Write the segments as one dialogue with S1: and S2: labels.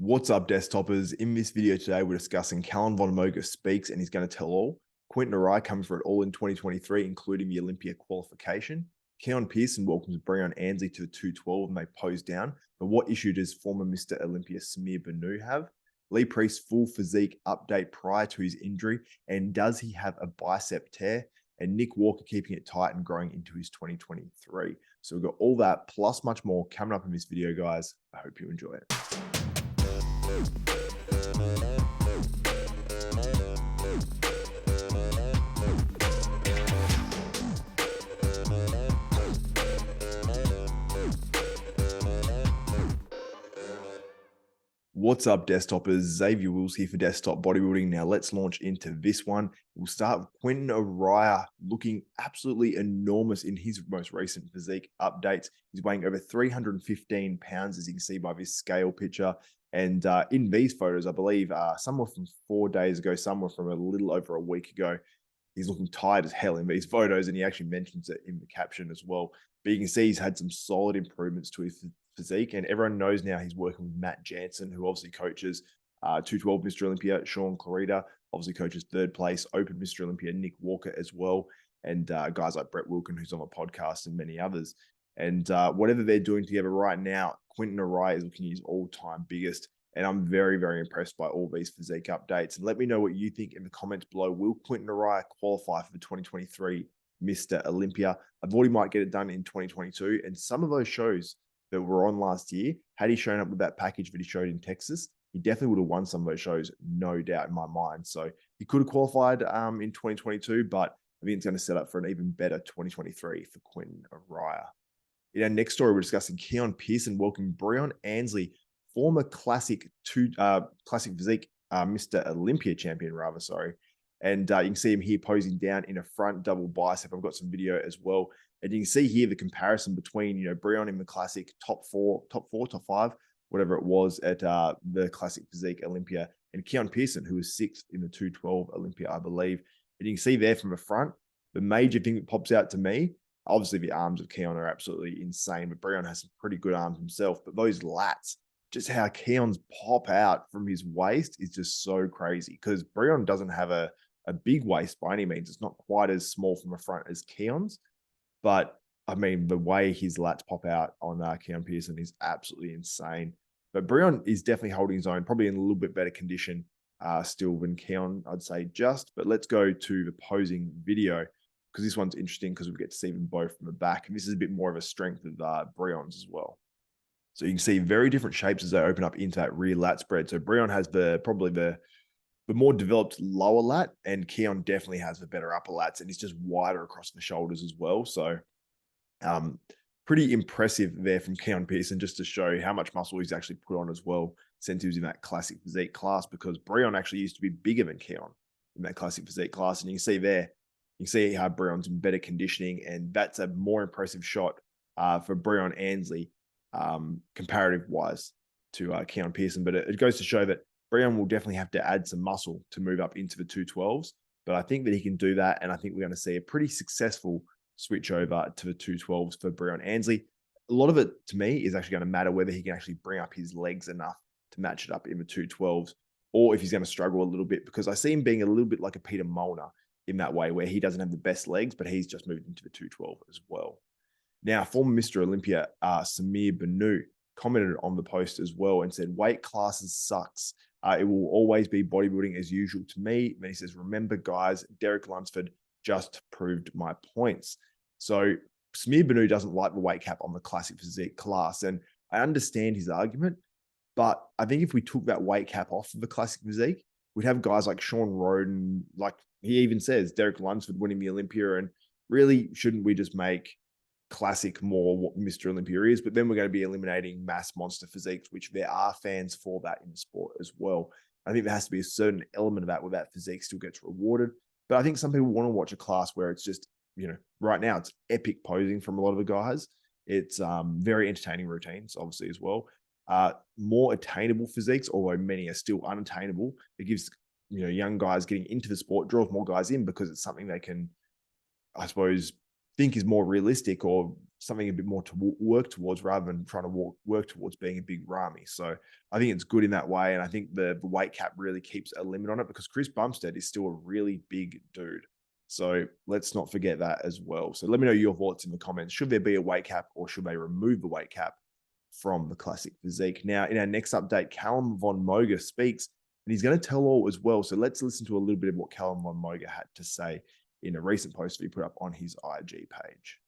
S1: What's up, desktopers? In this video today, we're discussing Calum Von Moger speaks and he's going to tell all. Quinton Eriya coming for it all in 2023, including the Olympia qualification. Keone Pearson welcomes Breon Ansley to the 212 and they pose down. But what issue does former Mr. Olympia Samir Banout have? Lee Priest's full physique update prior to his injury. And does he have a bicep tear? And Nick Walker keeping it tight and growing into his 2023. So we've got all that plus much more coming up in this video, guys. I hope you enjoy it. What's up, desktopers? Xavier Wills here for Desktop Bodybuilding. Now let's launch into this one. We'll start with Quinton Eriya looking absolutely enormous in his most recent physique updates. He's weighing over 315 pounds, as you can see by this scale picture. And in these photos, I believe somewhere from 4 days ago, somewhere from a little over a week ago, he's looking tired as hell in these photos, and he actually mentions it in the caption as well. But you can see he's had some solid improvements to his physique, and everyone knows now he's working with Matt Jansen, who obviously coaches 212 Mr. Olympia, Sean Clarita, obviously coaches third place, Open Mr. Olympia, Nick Walker as well, and guys like Brett Wilkin, who's on the podcast, and many others. And whatever they're doing together right now, Quinton Eriya is looking at his all-time biggest. And I'm very, very impressed by all these physique updates. And let me know what you think in the comments below. Will Quinton Eriya qualify for the 2023 Mr. Olympia? I thought he might get it done in 2022. And some of those shows that were on last year, had he shown up with that package that he showed in Texas, he definitely would have won some of those shows, no doubt in my mind. So he could have qualified in 2022, but I think it's going to set up for an even better 2023 for Quinton Eriya. In our next story, we're discussing Keone Pearson welcoming Breon Ansley, former classic physique Mr. Olympia champion, rather, sorry. And you can see him here posing down in a front double bicep. I've got some video as well. And you can see here the comparison between, Breon in the classic top five, whatever it was at the classic physique Olympia, and Keone Pearson, who was 6th in the 212 Olympia, I believe. And you can see there from the front, the major thing that pops out to me, obviously the arms of Keone are absolutely insane, but Breon has some pretty good arms himself. But those lats, just how Keone's pop out from his waist is just so crazy, because Breon doesn't have a big waist by any means. It's not quite as small from the front as Keone's, but I mean, the way his lats pop out on Keone Pearson is absolutely insane. But Breon is definitely holding his own, probably in a little bit better condition still than Keone, I'd say just. But let's go to the posing video, because this one's interesting because we get to see them both from the back. And this is a bit more of a strength of Breon's as well. So you can see very different shapes as they open up into that rear lat spread. So Breon has probably the more developed lower lat, and Keone definitely has the better upper lats, and he's just wider across the shoulders as well. So pretty impressive there from Keone Pearson, just to show how much muscle he's actually put on as well since he was in that classic physique class, because Breon actually used to be bigger than Keone in that classic physique class. And you can see there, you can see how Breon's in better conditioning, and that's a more impressive shot for Breon Ansley comparative wise to Keone Pearson. But it goes to show that Breon will definitely have to add some muscle to move up into the 212s, but I think that he can do that, and I think we're going to see a pretty successful switch over to the 212s for Breon Ansley. A lot of it, to me, is actually going to matter whether he can actually bring up his legs enough to match it up in the 212s, or if he's going to struggle a little bit, because I see him being a little bit like a Peter Molnar in that way, where he doesn't have the best legs, but he's just moved into the 212 as well. Now, former Mr. Olympia, Samir Banout, commented on the post as well and said, weight classes sucks. It will always be bodybuilding as usual to me. And then he says, remember, guys, Derek Lunsford just proved my points. So Samir Banout doesn't like the weight cap on the classic physique class. And I understand his argument, but I think if we took that weight cap off of the classic physique, we'd have guys like Sean Roden, like he even says, Derek Lunsford winning the Olympia. And really, shouldn't we just make classic more what Mr. Olympia is? But then we're going to be eliminating mass monster physiques, which there are fans for that in the sport as well. I think there has to be a certain element of that where that physique still gets rewarded. But I think some people want to watch a class where it's just, right now it's epic posing from a lot of the guys. It's very entertaining routines, obviously, as well. More attainable physiques, although many are still unattainable. It gives, young guys getting into the sport, draws more guys in because it's something they can, I suppose, think is more realistic or something a bit more to work towards rather than trying to work towards being a big Rami. So I think it's good in that way. And I think the weight cap really keeps a limit on it because Chris Bumstead is still a really big dude. So let's not forget that as well. So let me know your thoughts in the comments. Should there be a weight cap or should they remove the weight cap from the classic physique? Now, in our next update, Calum Von Moger speaks and he's going to tell all as well. So let's listen to a little bit of what Calum Von Moger had to say in a recent post that he put up on his IG page.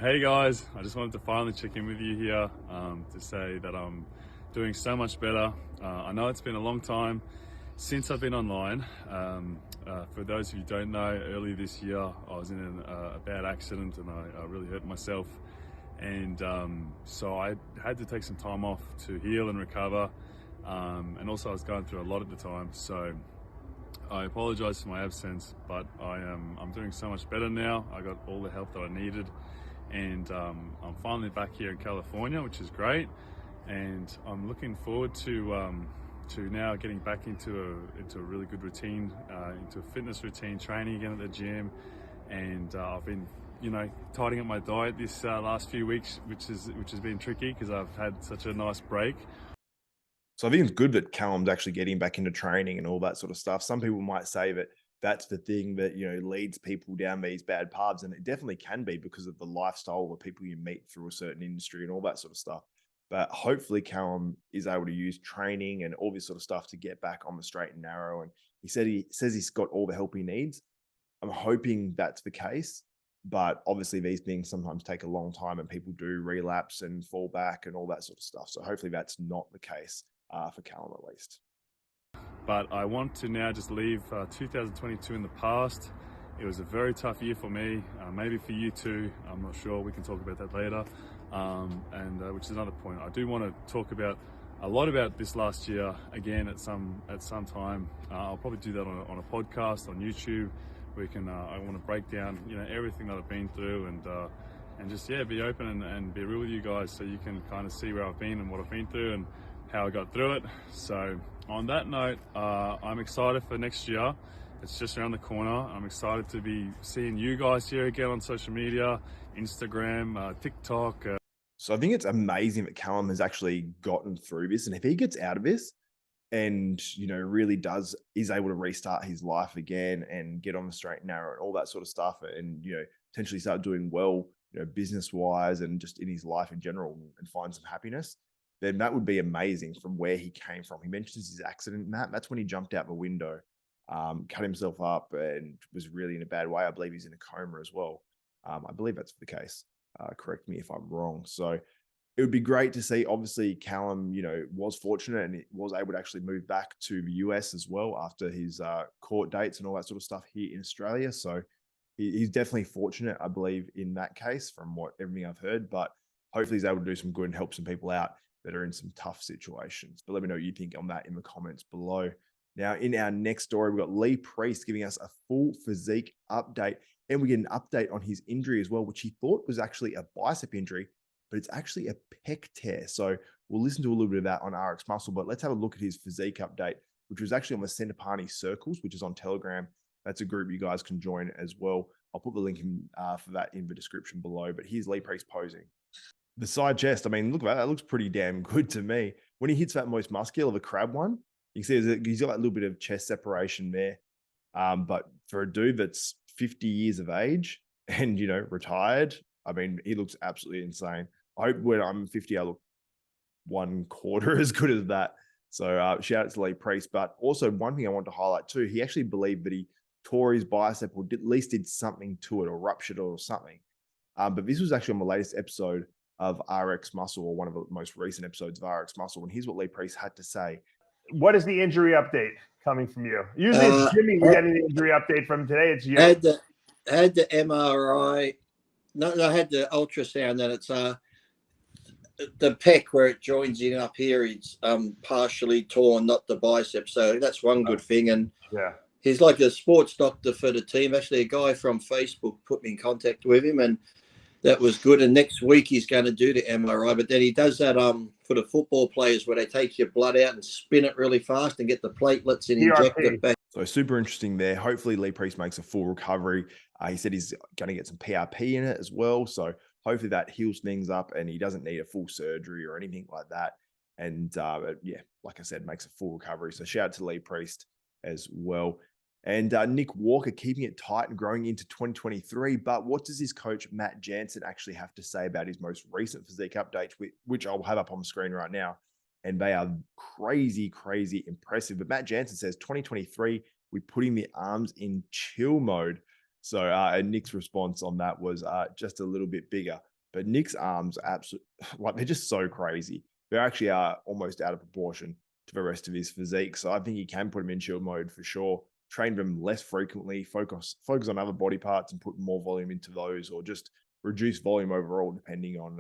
S2: Hey guys, I just wanted to finally check in with you here to say that I'm doing so much better. I know it's been a long time since I've been online. For those of you who don't know, earlier this year I was in a bad accident and I really hurt myself, and so I had to take some time off to heal and recover, and also I was going through a lot at the time, so I apologize for my absence, but I'm doing so much better now. I got all the help that I needed, and I'm finally back here in California, which is great, and I'm looking forward to now getting back into a really good routine, into a fitness routine, training again at the gym, and I've been tidying up my diet this last few weeks, which has been tricky because I've had such a nice break.
S1: So I think it's good that Callum's actually getting back into training and all that sort of stuff. Some people might say that that's the thing that, leads people down these bad paths. And it definitely can be because of the lifestyle of the people you meet through a certain industry and all that sort of stuff. But hopefully Calum is able to use training and all this sort of stuff to get back on the straight and narrow. And he says he's got all the help he needs. I'm hoping that's the case. But obviously these things sometimes take a long time and people do relapse and fall back and all that sort of stuff. So hopefully that's not the case for Calum at least.
S2: But I want to now just leave 2022 in the past. It was a very tough year for me, maybe for you too. I'm not sure. We can talk about that later. Which is another point. I do want to talk about a lot about this last year again at some time. I'll probably do that on a podcast on YouTube. We can. I want to break down everything that I've been through and just be open and be real with you guys so you can kind of see where I've been and what I've been through and how I got through it. So on that note, I'm excited for next year. It's just around the corner. I'm excited to be seeing you guys here again on social media, Instagram, TikTok.
S1: So I think it's amazing that Calum has actually gotten through this. And if he gets out of this and, really is able to restart his life again and get on the straight and narrow and all that sort of stuff and, potentially start doing well, business-wise and just in his life in general and find some happiness, then that would be amazing from where he came from. He mentions his accident, Matt. That's when he jumped out the window, cut himself up and was really in a bad way. I believe he's in a coma as well. I believe that's the case. Correct me if I'm wrong. So it would be great to see. Obviously, Calum, was fortunate and was able to actually move back to the US as well after his court dates and all that sort of stuff here in Australia. So he's definitely fortunate, I believe, in that case from everything I've heard. But hopefully he's able to do some good and help some people out that are in some tough situations. But let me know what you think on that in the comments below. Now, in our next story, we've got Lee Priest giving us a full physique update. And we get an update on his injury as well, which he thought was actually a bicep injury, but it's actually a pec tear. So we'll listen to a little bit of that on RX Muscle, but let's have a look at his physique update, which was actually on the Centopani Circles, which is on Telegram. That's a group you guys can join as well. I'll put the link in for that in the description below, but here's Lee Priest posing. The side chest, I mean, look at that. That looks pretty damn good to me. When he hits that most muscular, the crab one, you can see he's got that little bit of chest separation there. But for a dude that's 50 years of age and, retired, I mean, he looks absolutely insane. I hope when I'm 50, I look 1/4 as good as that. So shout out to Lee Priest. But also one thing I want to highlight too, he actually believed that he tore his bicep or at least did something to it or ruptured it or something. But this was actually on the latest episode of RX Muscle, or one of the most recent episodes of RX Muscle. And here's what Lee Priest had to say.
S3: What is the injury update coming from you? Usually it's Jimmy getting the injury update from today. It's you.
S4: I had the MRI. No, I had the ultrasound, and it's the pec where it joins in up here. It's partially torn, not the bicep. So that's one good thing. And
S3: yeah,
S4: he's like a sports doctor for the team. Actually, a guy from Facebook put me in contact with him, and that was good. And next week he's going to do the MRI. But then he does that for the football players where they take your blood out and spin it really fast and get the platelets and inject it back.
S1: So super interesting there. Hopefully Lee Priest makes a full recovery. He said he's going to get some PRP in it as well. So hopefully that heals things up and he doesn't need a full surgery or anything like that. And yeah, like I said, makes a full recovery. So shout out to Lee Priest as well. And Nick Walker keeping it tight and growing into 2023. But what does his coach, Matt Jansen, actually have to say about his most recent physique updates, which I'll have up on the screen right now? And they are crazy, crazy impressive. But Matt Jansen says 2023, we put him the arms in chill mode. So and Nick's response on that was just a little bit bigger. But Nick's arms, absolutely, like they're just so crazy. They actually are almost out of proportion to the rest of his physique. So I think you can put him in chill mode for sure. Train them less frequently, focus on other body parts and put more volume into those, or just reduce volume overall depending on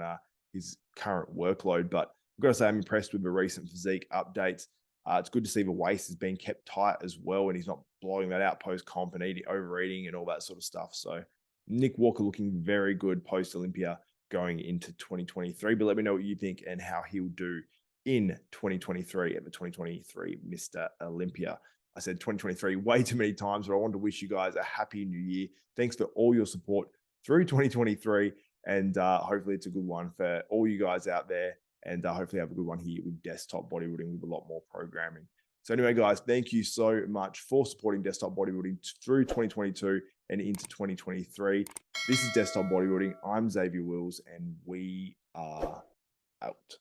S1: his current workload. But I've got to say, I'm impressed with the recent physique updates. It's good to see the waist has been kept tight as well, and he's not blowing that out post-comp and overeating and all that sort of stuff. So Nick Walker looking very good post-Olympia going into 2023. But let me know what you think and how he'll do in 2023 at the 2023 Mr. Olympia. I said 2023 way too many times, but I want to wish you guys a happy new year. Thanks for all your support through 2023. And hopefully it's a good one for all you guys out there. And hopefully have a good one here with Desktop Bodybuilding with a lot more programming. So anyway, guys, thank you so much for supporting Desktop Bodybuilding through 2022 and into 2023. This is Desktop Bodybuilding. I'm Xavier Wills, and we are out.